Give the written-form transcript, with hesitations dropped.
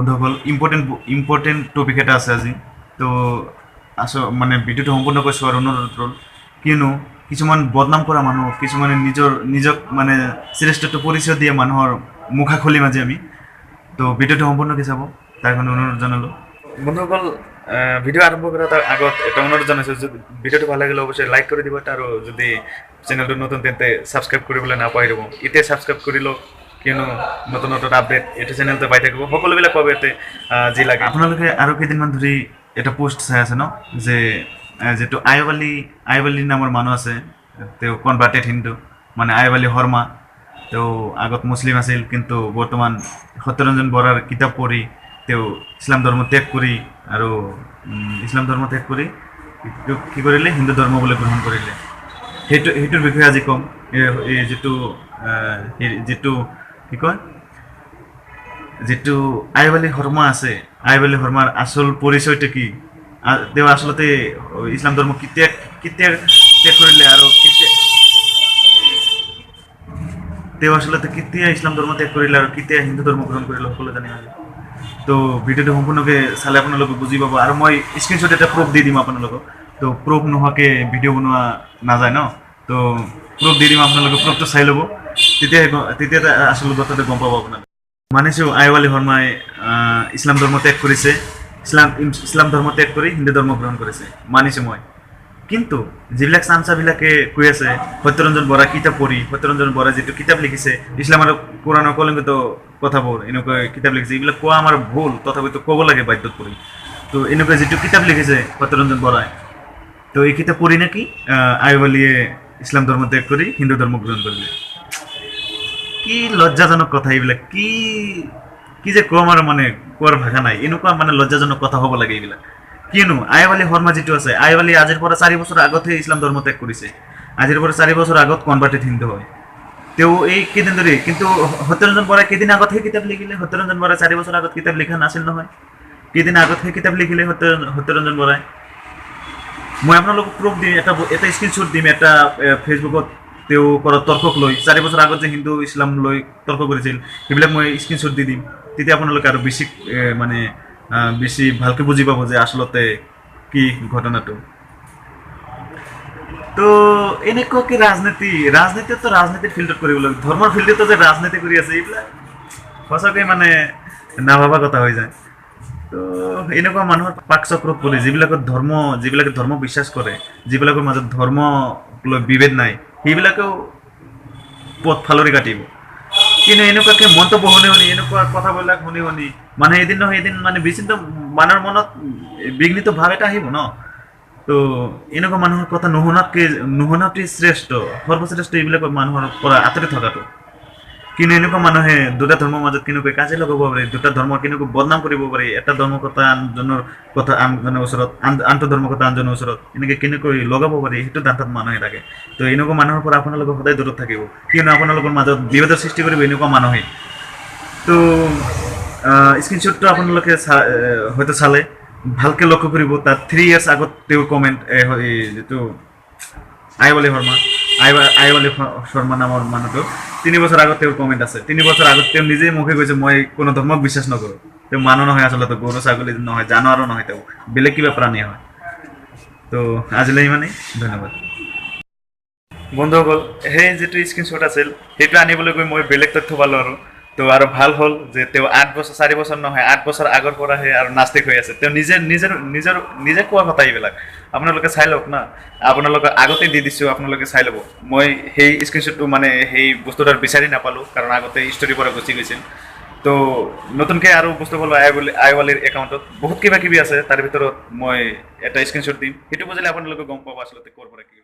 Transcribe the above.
বন্ধুসকল important topic এটা আছে আজি তো মানে ভিডিঅ'টো সম্পূৰ্ণকৈ চোৱাৰ অনুৰোধ ৰ'ল কিয়নো কিছুমান বদনাম কৰা মানুহ কিছুমানে নিজক মানে শ্ৰেষ্ঠত্ব পৰিচয় দিয়া মানুহৰ মুখা খুলিম আজি আমি তো ভিডিঅ'টো সম্পূৰ্ণকৈ চাব তাৰ কাৰণে অনুৰোধ জনালোঁ বন্ধুসকল ভিডিঅ' আৰম্ভ কৰাৰ আগত এটা অনুৰোধ জনাইছোঁ যদি ভিডিঅ'টো ভাল লাগিলে অৱশ্যই লাইক কৰি দিব আৰু যদি চেনেলটো নতুন তেন্তে ছাবস্ক্ৰাইব কৰিবলৈ নাপাহৰিব এতিয়া ছাবস্ক্ৰাইব কৰি লওক কিয়নো নতুন নতুন আপডেট এইটো চেনেলতে পাই থাকিব সকলোবিলাক পাব ইয়াতে যি লাগে আপোনালোকে আৰু কেইদিনমান ধৰি এটা পোষ্ট চাই আছে ন যে যিটো আইৱালি নামৰ মানুহ আছে তেওঁ কনভাৰ্টেড হিন্দু মানে আইৱালি শৰ্মা তেওঁ আগত মুছলিম আছিল কিন্তু বৰ্তমান সত্যৰঞ্জন বৰাৰ কিতাপ পঢ়ি তেওঁ ইছলাম ধৰ্ম ত্যাগ কৰি আৰু কি কৰিলে হিন্দু ধৰ্ম বুলি গ্ৰহণ কৰিলে সেইটোৰ বিষয়ে আজি ক'ম এই যিটো কি কয় যিটো আইৱালি শৰ্মা আছে আইৱালি শৰ্মাৰ আচল পৰিচয়টো কি তেওঁ আচলতে ইছলাম ধৰ্ম কেতিয়া ত্যাগ কৰিলে আৰু তেওঁ আচলতে কেতিয়া ইছলাম ধৰ্ম ত্যাগ কৰিলে আৰু কেতিয়া হিন্দু ধৰ্ম গ্ৰহণ কৰিলে সকলো জানি আজি তো ভিডিঅ'টো সম্পূৰ্ণকৈ চালে আপোনালোকে বুজি পাব আৰু মই স্ক্ৰীনশ্বট এটা প্ৰুফ দি দিম আপোনালোকক তো প্ৰুফ নোহোৱাকৈ ভিডিঅ' বনোৱা নাযায় ন তো প্ৰুফ দি দিম আপোনালোকে প্ৰুফটো চাই ল'ব তেতিয়া আচল কথাটো গম পাব আপোনালোকে মানিছোঁ আইৱালি শৰ্মাই ইছলাম ধৰ্ম ত্যাগ কৰিছে ইছলাম ধৰ্ম ত্যাগ কৰি হিন্দু ধৰ্ম গ্ৰহণ কৰিছে মানিছোঁ মই কিন্তু যিবিলাক চামচাবিলাকে কৈ আছে সত্যৰঞ্জন বৰা কিতাপ পঢ়ি সত্যৰঞ্জন বৰা যিটো কিতাপ লিখিছে ইছলাম আৰু কোৰাণৰ কলংকিত কথাবোৰ এনেকুৱা কিতাপ লিখিছে এইবিলাক কোৱা আমাৰ ভুল তথাপিতো ক'ব লাগে বাধ্যত পৰি তো এনেকুৱা যিটো কিতাপ লিখিছে সত্যৰঞ্জন বৰাই তো এই কিতাপ পঢ়ি নেকি আইৱালিয়ে ইছলাম ধৰ্ম ত্যাগ কৰি হিন্দু ধৰ্ম গ্ৰহণ কৰিলে কি লজ্জাজনক কথা এইবিলাক কি যে ক'ম আৰু মানে কোৱাৰ ভাষা নাই এনেকুৱা মানে লজ্জাজনক কথা হ'ব লাগে এইবিলাক কিয়নো আইৱালি শৰ্মা যিটো আছে আইৱালি আজিৰ পৰা 4 বছৰ আগতহে ইছলাম ধৰ্ম ত্যাগ কৰিছে আজিৰ পৰা 4 বছৰ আগত কনভাৰ্টেড হিন্দু হয় তেওঁ এই কেইদিন ধৰি কিন্তু সত্যৰঞ্জন বৰাই কেইদিন আগতহে কিতাপ লিখিলে সত্যৰঞ্জন বৰাই 4 বছৰ আগত কিতাপ লিখা নাছিল নহয় কেইদিন আগতহে কিতাপ লিখিলে সত্যৰঞ্জন বৰাই মই আপোনালোকক প্ৰুফ দিম এটা স্ক্ৰীনশ্বট দিম এটা ফেচবুকত তেওঁ কৰা তৰ্কক লৈ 4 বছৰ আগত যে হিন্দু ইছলাম লৈ তৰ্ক কৰিছিল সেইবিলাক মই স্ক্ৰীনশ্বট দি দিম তেতিয়া আপোনালোকে আৰু বেছি ভালকৈ বুজি পাব যে আচলতে কি ঘটনাটো তো এনেকুৱাকৈ ৰাজনীতিৰ ফিল্ডত কৰিব লাগে ধৰ্মৰ ফিল্ডতো যে ৰাজনীতি কৰি আছে এইবিলাক সঁচাকৈ মানে নাভাবা কথা হৈ যায় তো এনেকুৱা মানুহৰ পাকচক্ৰত পৰি যিবিলাকে ধৰ্ম বিশ্বাস কৰে যিবিলাকৰ মাজত ধৰ্ম লৈ বিভেদ নাই সেইবিলাকেও পথ ফালৰি কাটিব কিন্তু এনেকুৱাকৈ মন্তব্য শুনি এনেকুৱা কথাবিলাক শুনি মানে এদিন নহয় এদিন মানে বিচিন্ত মানুহৰ মনত বিঘ্নিত ভাৱ এটা আহিব ন তো এনেকুৱা মানুহৰ কথা নুশুনাটোৱেই সৰ্বশ্ৰেষ্ঠ এইবিলাক মানুহৰ পৰা আঁতৰি থকাটো কিন্তু এনেকুৱা মানুহে দুটা ধৰ্মৰ মাজত কেনেকৈ কাজিয়া লগাব পাৰে দুটা ধৰ্ম কেনেকৈ বদনাম কৰিব পাৰে এটা ধৰ্মৰ কথা আনজনৰ কথা আনজনৰ ওচৰত আনটো ধৰ্মৰ কথা আনজনৰ ওচৰত এনেকৈ কেনেকৈ লগাব পাৰে সেইটো ধান্দাত মানুহে থাকে তো এনেকুৱা মানুহৰ পৰা আপোনালোকে সদায় দূৰত থাকিব কিয়নো আপোনালোকৰ মাজত বিবাদৰ সৃষ্টি কৰিব এনেকুৱা মানুহে তো স্ক্ৰীনশ্বটটো আপোনালোকে হয়তো চালে ভালকৈ লক্ষ্য কৰিব তাত 3 ইয়াৰ্ছ আগত তেওঁৰ কমেণ্ট যিটো আইৱালি শৰ্মা নামৰ মানুহটো 3 বছৰ আগত তেওঁৰ কমেণ্ট আছে 3 বছৰ আগত তেওঁ নিজেই মুখে কৈছে মই কোনো ধৰ্মক বিশ্বাস নকৰোঁ তেওঁ মানুহ নহয় আচলতে গৰু ছাগলী নহয় জানোৱাৰো নহয় তেওঁ বেলেগ কিবা প্ৰাণী হয় তো আজিলৈ ইমানেই ধন্যবাদ বন্ধুসকল সেই যিটো স্ক্ৰীনশ্বট আছিল সেইটো আনিবলৈ গৈ মই বেলেগ তথ্য পালোঁ আৰু ভাল হ'ল যে তেওঁ 4 বছৰ নহয় 8 বছৰ আগৰ পৰাহে আৰু নাস্তিক হৈ আছে তেওঁ নিজে কোৱা কথা এইবিলাক আপোনালোকে চাই লওক না আপোনালোকে আগতে দি দিছোঁ আপোনালোকে চাই ল'ব মই সেই স্ক্ৰীনশ্বটটো মানে সেই বস্তুটো বিচাৰি নাপালোঁ কাৰণ আগতে ষ্টৰীৰ পৰা গুচি গৈছিল তো নতুনকৈ আৰু বস্তু পালোঁ আইৱালিৰ একাউণ্টত বহুত কিবা কিবি আছে তাৰ ভিতৰত মই এটা স্ক্ৰীনশ্বট দিম সেইটো বুজিলে আপোনালোকে গম পাব আচলতে ক'ৰ পৰা কি